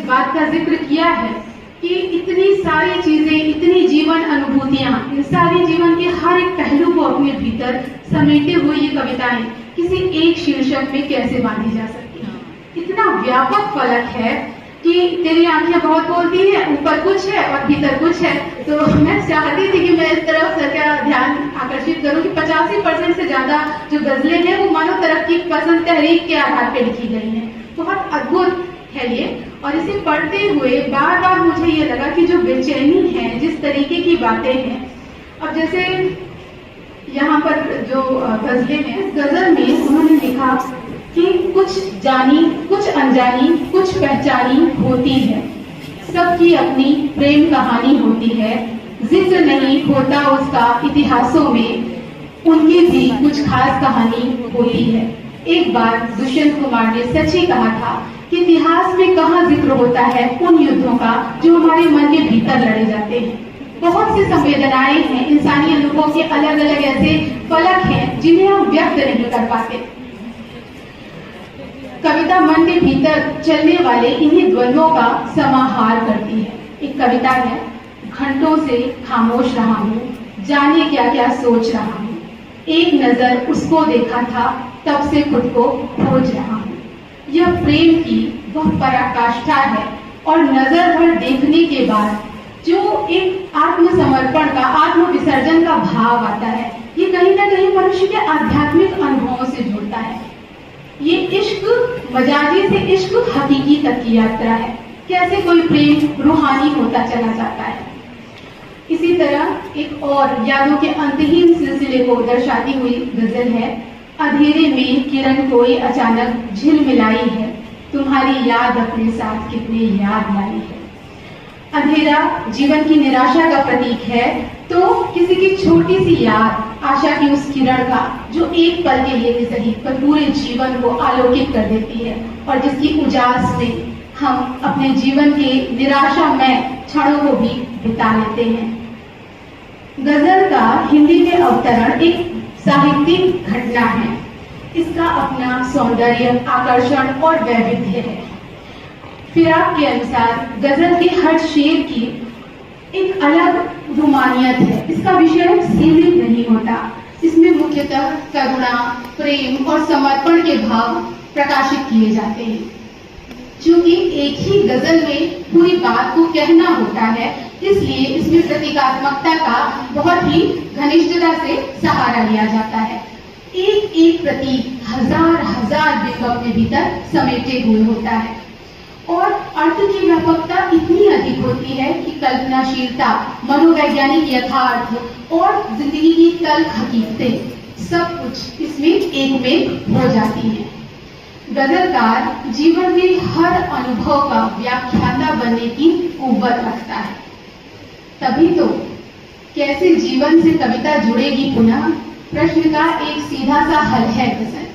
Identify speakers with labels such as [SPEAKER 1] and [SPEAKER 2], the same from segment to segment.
[SPEAKER 1] बात का जिक्र किया है कि इतनी सारी चीजें, इतनी जीवन अनुभूतियां, इन सारी जीवन के हर एक पहलू को अपने भीतर समेटे हुए ये कविताएं किसी एक शीर्षक में कैसे बांधी जा सकती हैं। इतना व्यापक फलक है कि तेरी आंखें बहुत बोलती है, ऊपर कुछ है और भीतर कुछ है। तो मैं चाहती थी कि मैं इस तरफ सबका ध्यान आकर्षित करूं कि 85% से ज्यादा जो गजलें हैं वो मानव तरक्की पसंद तहरीक के आधार पर लिखी गई हैं। बहुत अद्भुत है ये, और इसे पढ़ते हुए बार बार मुझे ये लगा कि जो बेचैनी है, जिस तरीके की बातें हैं, अब जैसे यहाँ पर जो गजलें हैं, गजल में उन्होंने लिखा कि कुछ जानी, कुछ अनजानी, कुछ पहचानी होती है, सबकी अपनी प्रेम कहानी होती है, जिक्र नहीं होता उसका इतिहासों में, उनकी भी कुछ खास कहानी होती है। एक बार दुष्यंत कुमार ने सच ही कहा था कि इतिहास में कहाँ जिक्र होता है उन युद्धों का जो हमारे मन के भीतर लड़े जाते हैं। बहुत सी संवेदनाएं हैं, इंसानी अनुभव के अलग अलग ऐसे फलक हैं जिन्हें हम व्यक्त नहीं कर पाते। कविता मन के भीतर चलने वाले इन्हीं द्वंद्वों का समाहार करती है। एक कविता है, घंटों से खामोश रहा हूँ, जाने क्या क्या सोच रहा हूँ, एक नजर उसको देखा था, तब से खुद को खोज रहा हूँ। यह प्रेम की वह पराकाष्ठा है, और नजर भर देखने के बाद जो एक आत्मसमर्पण का, आत्म विसर्जन का भाव आता है, ये कहीं ना कहीं मनुष्य के आध्यात्मिक अनुभवों से जुड़ता है। ये इश्क मजाजी से इश्क हकीकी तक की यात्रा है। कैसे कोई प्रेम रूहानी होता चला जाता है। इसी तरह एक और यादों के अंतहीन सिलसिले को दर्शाती हुई गजल है, अंधेरे में किरण कोई अचानक झिलमिलाई है, तुम्हारी याद अपने साथ कितने याद लाई है। अंधेरा जीवन की निराशा का प्रतीक है, तो किसी की छोटी सी याद, आशा की उस किरण का जो एक पल के लिए भी सही पर पूरे जीवन को आलोकित कर देती है, और जिसकी उजास में हम अपने जीवन के निराशामय क्षणों को भी बिता लेते हैं। गजल का हिंदी में अवतरण एक साहित्यिक घटना है। इसका अपना सौंदर्य, आकर्षण और वैविध्य है। फिराक के अनुसार गजल के हर शेर की एक अलग रोमानियत है। इसका विषय सीमित नहीं होता। इसमें मुख्यतः करुणा, प्रेम और समर्पण के भाव प्रकाशित किए जाते हैं। चूंकि एक ही गजल में पूरी बात को कहना होता है, इसलिए इसमें प्रतीकात्मकता का बहुत ही घनिष्ठता से सहारा लिया जाता है। एक एक प्रतीक हजार हजार बिंब अपने भीतर समेटे हुए होता है, और अर्थ की व्यापकता इतनी अधिक होती है कि कल्पनाशीलता, मनोवैज्ञानिक यथार्थ और जिंदगी की तल्ख हकीकतें सब कुछ इसमें एक में हो जाती हैं। गजलकार जीवन के हर अनुभव का व्याख्याता बनने की कुव्वत रखता है। तभी तो कैसे जीवन से कविता जुड़ेगी पुनः, प्रश्न का एक सीधा सा हल है गजल।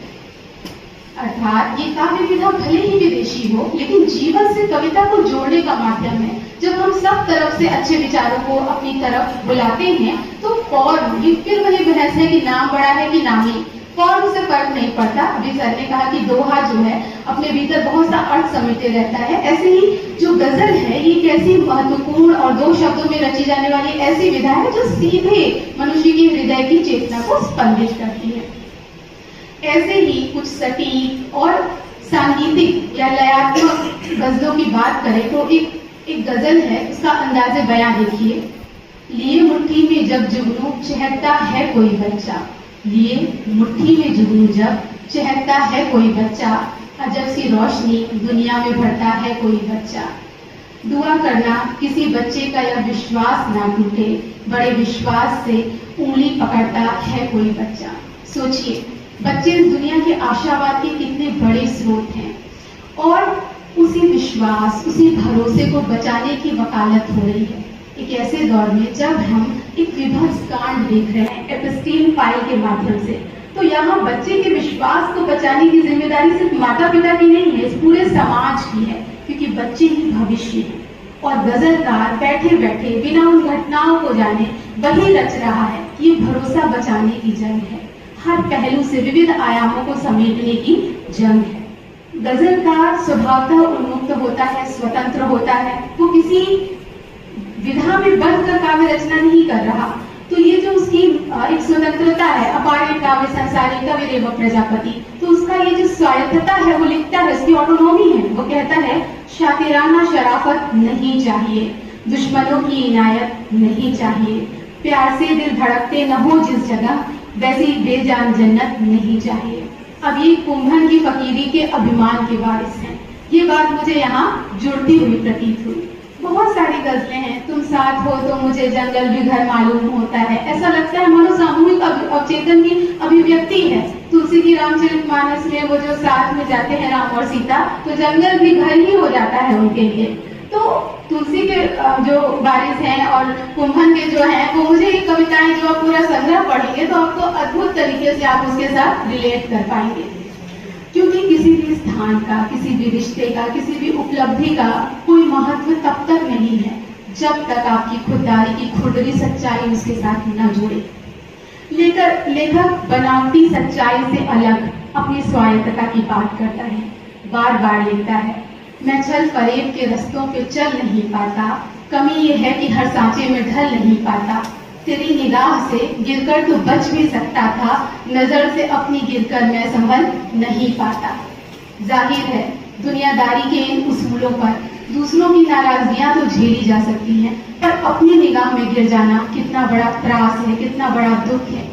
[SPEAKER 1] अर्थात ये काव्य विधा भले ही विदेशी हो, लेकिन जीवन से कविता को जोड़ने का माध्यम है। जब हम सब तरफ से अच्छे विचारों को अपनी तरफ बुलाते हैं, तो फॉर्म, ये फिर वही बहस है कि नाम बड़ा है कि नामी, फॉर्म से फर्क नहीं पड़ता। अभी सर ने कहा कि दोहा जो है अपने भीतर बहुत सा अर्थ समेटे रहता है। ऐसे ही जो गजल है ये एक ऐसी महत्वपूर्ण और दो शब्दों में रची जाने वाली ऐसी विधा है जो सीधे मनुष्य की हृदय की चेतना को स्पंदित करती है। ऐसे ही कुछ सटीक और सांगीतिक या लयात्मक गजलों की बात करें तो एक गजल है, इसका अंदाजे बयां देखिए। लिए मुट्ठी में जब जुगनू चहकता है कोई बच्चा, लिए मुट्ठी में जुगनू जब चहकता है कोई बच्चा, अजब सी रोशनी दुनिया में भरता है कोई बच्चा। दुआ करना किसी बच्चे का यह विश्वास ना टूटे, बड़े विश्वास से उंगली पकड़ता है कोई बच्चा। सोचिए, बच्चे इस दुनिया के आशावाद के कितने बड़े स्रोत हैं, और उसी विश्वास, उसी भरोसे को बचाने की वकालत हो रही है एक ऐसे दौर में जब हम एक विभत्स कांड देख रहे हैं एपिस्टीन फाइल के माध्यम से। तो यहाँ बच्चे के विश्वास को बचाने की जिम्मेदारी सिर्फ माता पिता की नहीं है, इस पूरे समाज की है, क्योंकि बच्चे ही भविष्य है। और गजलकार बैठे बैठे बिना उन घटनाओं को जाने वही रच रहा है कि ये भरोसा बचाने की जंग है, हर पहलू से विविध आयामों को समेटने की जंग है। गजलकार स्वभावतः उन्मुक्त होता है, स्वतंत्र होता है, वो किसी विधा में बंध कर काव्य रचना नहीं कर रहा। तो ये जो उसकी एक स्वतंत्रता है, अपारे काव्य संसारी कविरेव प्रजापति, तो उसका ये जो स्वायत्तता है, वो लिखता है, उसकी ऑटोनॉमी है। वो कहता है शातिराना शराफत नहीं चाहिए, दुश्मनों की इनायत नहीं चाहिए, प्यार से दिल धड़कते न हो जिस जगह, वैसी बेजान जन्नत नहीं चाहिए। अब ये कुंभन की फकीरी के अभिमान के वारिस हैं। ये बात मुझे यहाँ जुड़ती हुई प्रतीत हुई। बहुत सारी गजलें हैं, तुम साथ हो तो मुझे जंगल भी घर मालूम होता है। ऐसा लगता है मानो सामूहिक अवचेतन की अभिव्यक्ति है। तुलसी की रामचरितमानस में वो जो साथ में जाते हैं राम और सीता, तो जंगल भी घर ही हो जाता है उनके लिए। तो तुलसी के जो वारिस हैं और कुंभन के जो हैं, वो मुझे ये कविताएं जो आप पूरा संग्रह पढ़ेंगे तो आपको अद्भुत तरीके से आप उसके साथ रिलेट कर पाएंगे। क्योंकि किसी भी स्थान का, किसी भी रिश्ते का, किसी भी उपलब्धि का कोई महत्व तब तक नहीं है जब तक आपकी खुददारी की खुरदरी सच्चाई उसके साथ न जुड़े। लेखक बनावटी सच्चाई से अलग अपनी स्वायत्तता की बात करता है। बार बार लिखता है, मैं छल फरेब के रस्तों पे चल नहीं पाता, कमी ये है कि हर सांचे में ढल नहीं पाता, तेरी निगाह से गिरकर तो बच भी सकता था, नजर से अपनी गिरकर मैं संभल नहीं पाता। जाहिर है दुनियादारी के इन उसूलों पर दूसरों की नाराजगियां तो झेली जा सकती हैं, पर अपनी निगाह में गिर जाना कितना बड़ा त्रास है, कितना बड़ा दुख है।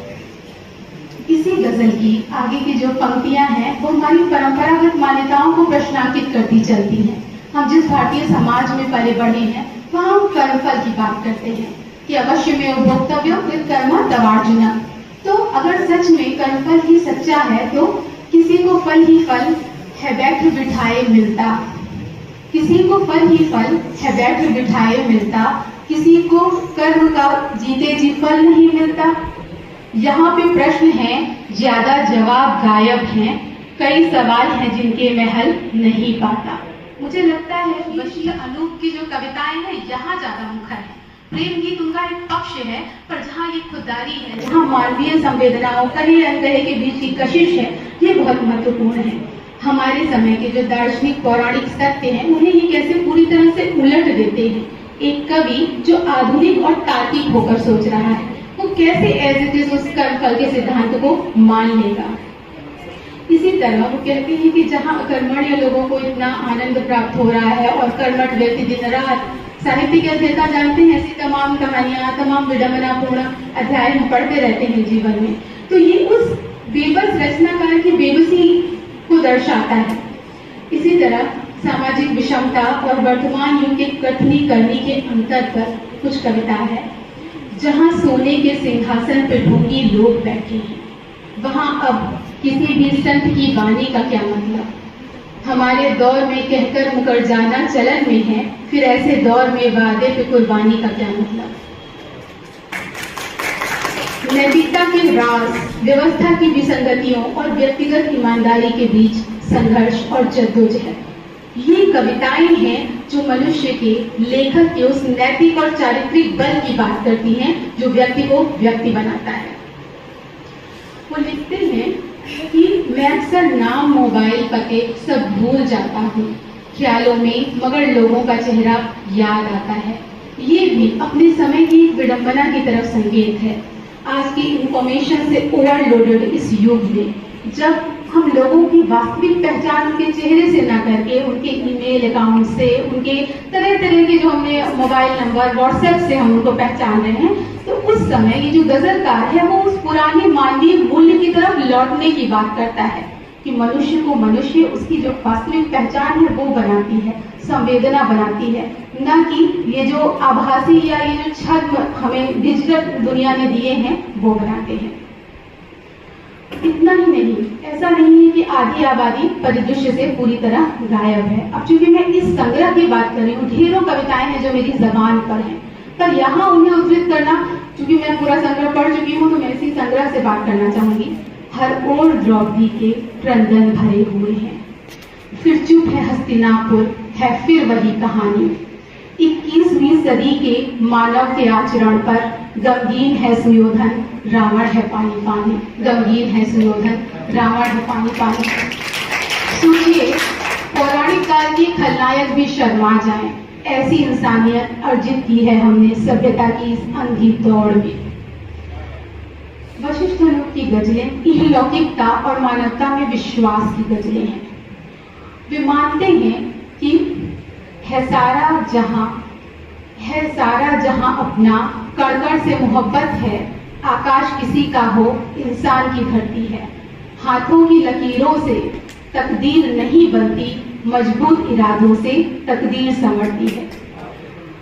[SPEAKER 1] इसी गजल की आगे की जो पंक्तियां हैं वो हमारी परंपरागत मान्यताओं को प्रश्नांकित करती चलती हैं। हम जिस भारतीय समाज में पले बढ़े हैं वहाँ हम कर्मफल की बात करते हैं कि अवश्य में उपभोक्तव्य कर्म तवार्जुन। तो अगर सच में कर्मफल ही सच्चा है तो किसी को फल ही फल है बैठ बिठाए मिलता, किसी को फल ही फल है बैठ बिठाए मिलता, किसी को कर्म का जीते जी फल नहीं मिलता। यहाँ पे प्रश्न है, ज्यादा जवाब गायब हैं, कई सवाल हैं जिनके मैं हल नहीं पाता। मुझे लगता है बशीर अनूप की जो कविताएं हैं यहाँ ज्यादा मुखर है। प्रेम गीत उनका एक पक्ष है, पर जहाँ ये खुददारी है, जहाँ मानवीय संवेदनाओं कहे अनकहे के बीच की कशिश है, ये बहुत महत्वपूर्ण है। हमारे समय के जो दार्शनिक पौराणिक सत्य हैं उन्हें ये कैसे पूरी तरह से उलट देते हैं। एक कवि जो आधुनिक और तार्किक होकर सोच रहा है, वो कैसे एज इट इज उस कर्मफल के सिद्धांत को मान लेगा। इसी तरह वो कहते हैं कि जहाँ कर्मण्य लोगों को इतना आनंद प्राप्त हो रहा है और कर्मठ व्यक्ति दिन रात साहित्य की अध्ययता जानते हैं, ऐसी तमाम कहानियां, तमाम विडंबनापूर्ण अध्याय हम पढ़ते रहते हैं जीवन में, तो ये उस बेबस रचनाकार की बेबसी को दर्शाता है। इसी तरह सामाजिक विषमता और वर्तमान युग के कथनी करनी के अंतर पर कुछ कविता है। जहाँ सोने के सिंहासन पर ढोंगी लोग बैठे हैं, वहाँ अब किसी भी संत की वाणी का क्या मतलब। हमारे दौर में कहकर मुकर जाना चलन में है, फिर ऐसे दौर में वादे पे कुर्बानी का क्या मतलब। नैतिकता के राज, व्यवस्था की विसंगतियों और व्यक्तिगत ईमानदारी के बीच संघर्ष और जद्दोजहद, ये कविताएं हैं जो मनुष्य के, लेखक के उस नैतिक और चारित्रिक बल की बात करती हैं जो व्यक्ति को व्यक्ति बनाता है। वो लिखते हैं कि मैं अक्सर नाम, मोबाइल, पते सब भूल जाता हूँ ख्यालों में, मगर लोगों का चेहरा याद आता है। ये भी अपने समय की विडंबना की तरफ संकेत है। आज की इंफॉर्मेशन से ओवरलोडेड इस युग में जब हम लोगों की वास्तविक पहचान उनके चेहरे से ना करके उनके ईमेल अकाउंट से, उनके तरह तरह के जो हमने मोबाइल नंबर, व्हाट्सएप से हम उनको पहचान रहे हैं, तो उस समय ये जो गजलकार है वो उस पुराने मानवीय मूल्य की तरफ लौटने की बात करता है कि मनुष्य को मनुष्य उसकी जो वास्तविक पहचान है वो बनाती है, संवेदना बनाती है, न कि ये जो आभासी या ये जो छद्म हमें डिजिटल दुनिया ने दिए हैं वो बनाते हैं। इतना ही नहीं, ऐसा नहीं है कि आधी आबादी परिदृश्य से पूरी तरह गायब है। अब चूंकि मैं इस संग्रह की बात कर रही हूँ, ढेरों कविताएं हैं जो मेरी जबान पर हैं, पर यहाँ उन्हें उद्धृत करना, चूंकि मैं पूरा संग्रह पढ़ चुकी हूँ तो मैं इसी संग्रह से बात करना चाहूंगी। हर ओर द्रौपदी के क्रंदन भरे हुए हैं, फिर चुप है हस्तिनापुर, है फिर वही कहानी। 21वीं सदी के मानव के आचरण पर गमगीन है सुयोधन, रावण है पानी पानी। गमगीन है सुयोधन, रावण है पानी पानी। सोचिए पौराणिक काल की खलनायक भी शर्मा जाएं, ऐसी इंसानियत अर्जित की है हमने सभ्यता की इस अंधी दौड़ में। वशिष्ठ लोक की गजलें इहलौकिकता और मानवता में विश्वास की गजलें हैं। वे मानते हैं कि है सारा जहां अपना, कण-कण से मोहब्बत है, आकाश किसी का हो, इंसान की धरती है। हाथों की लकीरों से तकदीर नहीं बनती, मजबूत इरादों से तकदीर संवरती है।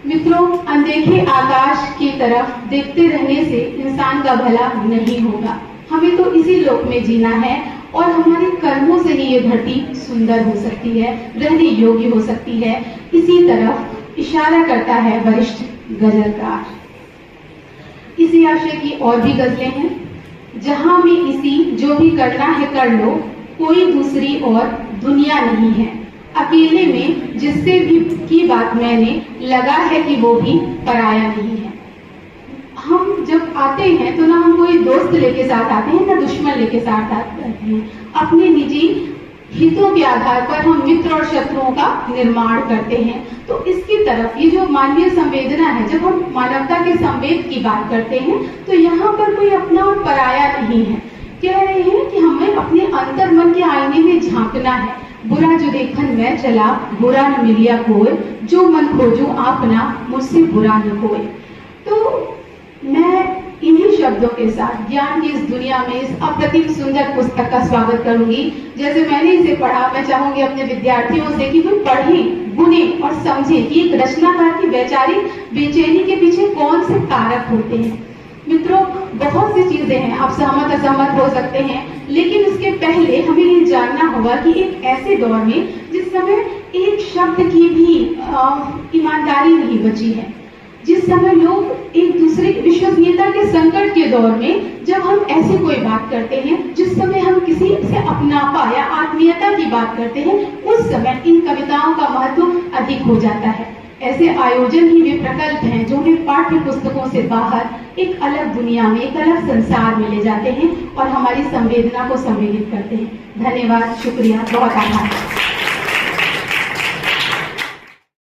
[SPEAKER 1] मित्रों, अनदेखे आकाश की तरफ देखते रहने से इंसान का भला नहीं होगा। हमें तो इसी लोक में जीना है और हमारे कर्मों से ही ये धरती सुंदर हो सकती है, रहने योग्य हो सकती है। इसी तरफ इशारा करता है वरिष्ठ गजलकार। इसी आशय की और भी गजलें हैं। जहां में इसी जो भी करना है कर लो, कोई दूसरी और दुनिया नहीं है। अकेले में जिससे भी की बात मैंने, लगा है कि वो भी पराया नहीं है। हम जब आते हैं तो ना हम कोई दोस्त लेके साथ आते हैं, ना दुश्मन लेके साथ आते हैं। अपने निजी हितों के आधार पर हम मित्र और शत्रुओं का निर्माण करते हैं। तो इसकी तरफ ये जो मानवीय संवेदना है, जब हम मानवता के संवेद की बात करते हैं तो यहाँ पर कोई अपना और पराया नहीं है। कह रहे हैं कि हमें अपने अंतर मन के आईने में झांकना है। बुरा जो देखन मैं चला, बुरा न मिलिया कोई, जो मन खोजूं आपना, मुझसे बुरा न कोई। तो मैं इन्हीं शब्दों के साथ ज्ञान की इस दुनिया में इस अप्रतिम सुंदर पुस्तक का स्वागत करूंगी। जैसे मैंने इसे पढ़ा, मैं चाहूंगी अपने विद्यार्थियों से कि वे पढ़ें, बुनें और समझें कि एक रचनाकार की वैचारिक बेचैनी के पीछे कौन से कारक होते हैं। मित्रों, बहुत सी चीजें हैं, आप सहमत असहमत हो सकते हैं, लेकिन उसके पहले हमें ये जानना होगा कि एक ऐसे दौर में जिस समय एक शब्द की भी ईमानदारी नहीं बची है, जिस समय लोग एक दूसरे की विश्वसनीयता के संकट के दौर में जब हम ऐसी कोई बात करते हैं, जिस समय हम किसी से अपनापा या आत्मीयता की बात करते हैं, उस समय इन कविताओं का महत्व अधिक हो जाता है। ऐसे आयोजन ही वे प्रकल्प हैं जो हमें पाठ्य पुस्तकों से बाहर एक अलग दुनिया में, एक अलग संसार में ले जाते हैं और हमारी संवेदना को संवेदित करते हैं। धन्यवाद, शुक्रिया, बहुत आभार।